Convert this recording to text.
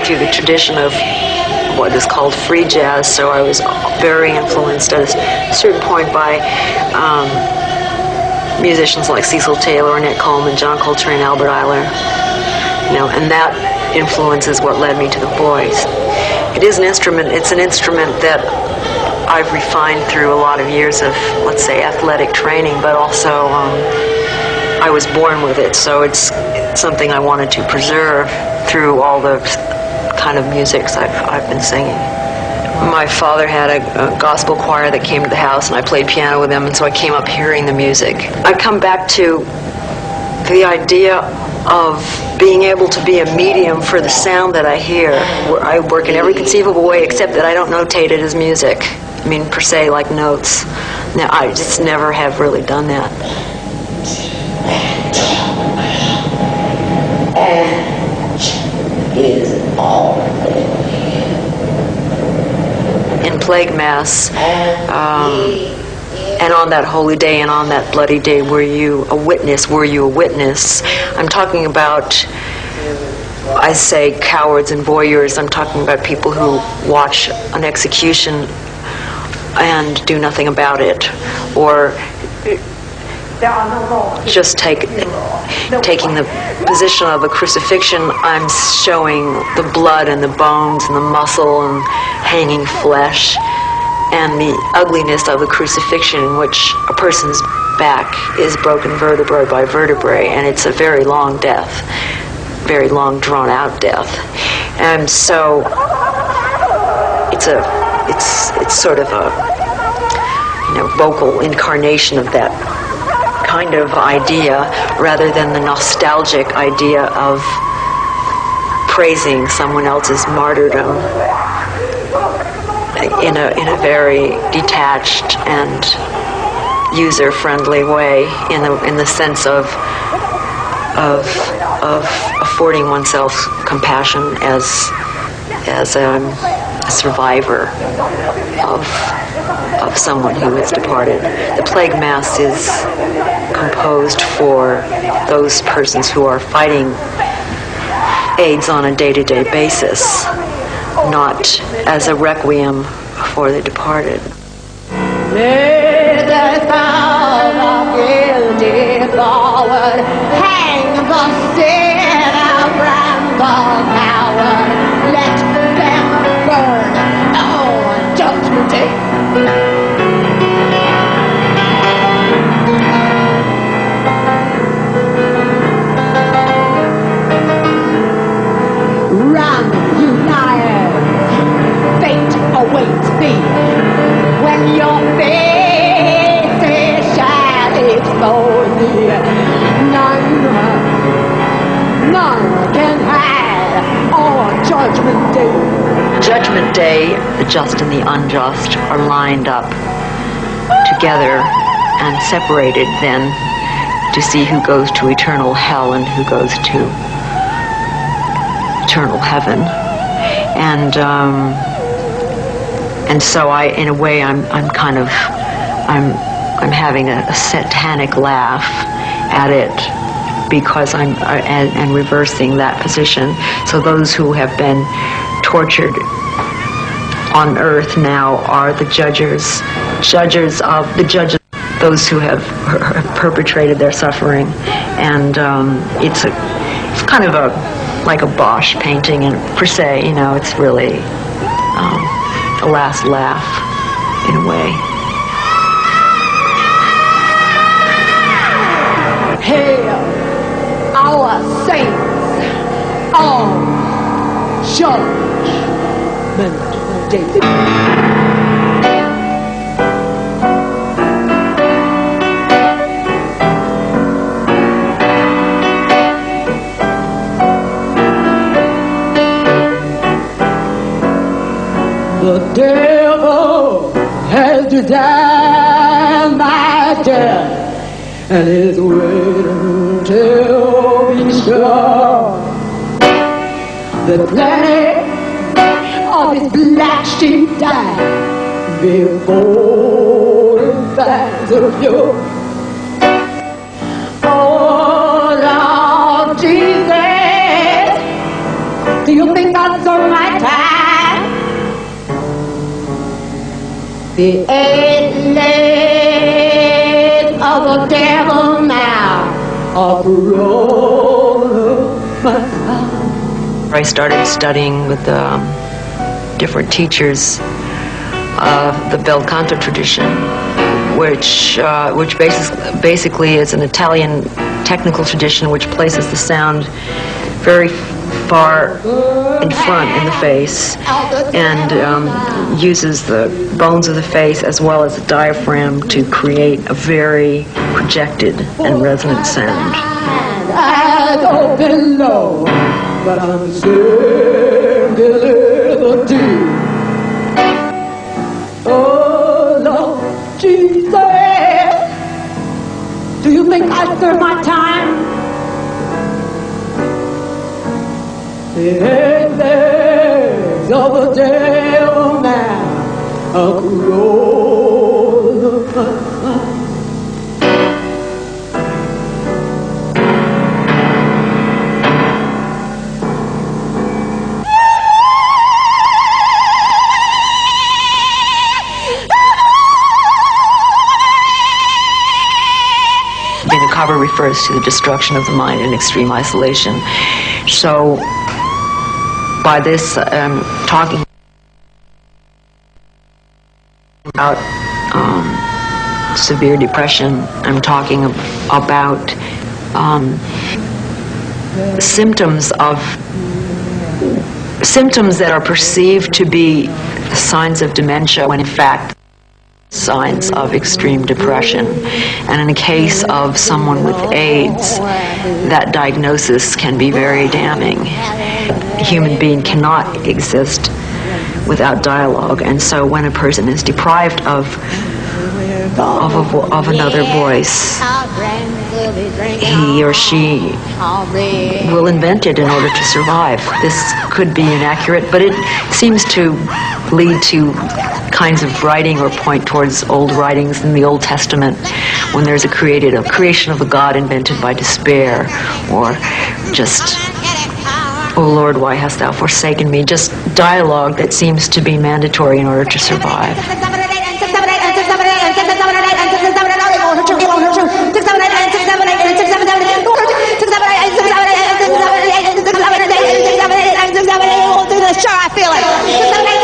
way through the tradition of what is called free jazz, so I was very influenced at a certain point by musicians like Cecil Taylor, Ornette Coleman, John Coltrane, Albert Ayler, and that influence is what led me to the Boys. It is an instrument. It's an instrument that I've refined through a lot of years of, let's say, athletic training, but also I was born with it, so it's something I wanted to preserve through all the kind of musics I've been singing. My father had a gospel choir that came to the house, and I played piano with them, and so I came up hearing the music. I come back to the idea of being able to be a medium for the sound that I hear. I work in every conceivable way except that I don't notate it as music. I mean, per se, like notes. Now, I just never have really done that. Is all. In Plague Mass, and on that holy day and on that bloody day, were you a witness? Were you a witness? I'm talking about, I say, cowards and voyeurs. I'm talking about people who watch an execution and do nothing about it, or just taking the position of a crucifixion. I'm showing the blood and the bones and the muscle and hanging flesh and the ugliness of the crucifixion, in which a person's back is broken vertebrae by vertebrae, and it's a very long death, very long drawn-out death. And so it's sort of a vocal incarnation of that kind of idea, rather than the nostalgic idea of praising someone else's martyrdom in a very detached and user-friendly way, in the sense of affording oneself compassion as a survivor of someone who has departed. The Plague Mass is composed for those persons who are fighting AIDS on a day-to-day basis, not as a requiem for the departed. Let the sound of guilty forward, hang the sinner from the coward, let them burn on Judgment Day. Run, united, fate awaits thee. When your face is shattered so near, none can hide on Judgment Day. Judgment Day, the just and the unjust are lined up together and separated then to see who goes to eternal hell and who goes to eternal heaven. And so in a way, I'm having a satanic laugh at it, because I'm reversing that position. So those who have been tortured on earth now are the judges those who have perpetrated their suffering, and it's kind of like a Bosch painting, and per se, it's really a last laugh in a way. Hail our saints on Judgment Day. The devil has designed my death and is waiting to be sure. The planet of his black sheep died before the fires of you. Oh, Lord Jesus, do you think God's the 8 legs of the devil now are I started studying with different teachers of the bel canto tradition, which basically is an Italian technical tradition which places the sound very far in front in the face and uses the bones of the face as well as the diaphragm to create a very projected and resonant sound. Eyes open low, but I'm scared to little deep. Oh Lord Jesus, do you think I serve my time? The 8 legs of the devil now are close. The cover refers to the destruction of the mind in extreme isolation. So by this, I'm talking about severe depression. I'm talking about symptoms that are perceived to be signs of dementia when in fact signs of extreme depression. And in the case of someone with AIDS, that diagnosis can be very damning. A human being cannot exist without dialogue, and so when a person is deprived of another voice, he or she will invent it in order to survive. This could be inaccurate, but it seems to lead to kinds of writing or point towards old writings in the Old Testament when there's a creation of a God invented by despair, or just, "Oh Lord, why hast thou forsaken me?" Just dialogue that seems to be mandatory in order to survive. Sure, I feel it.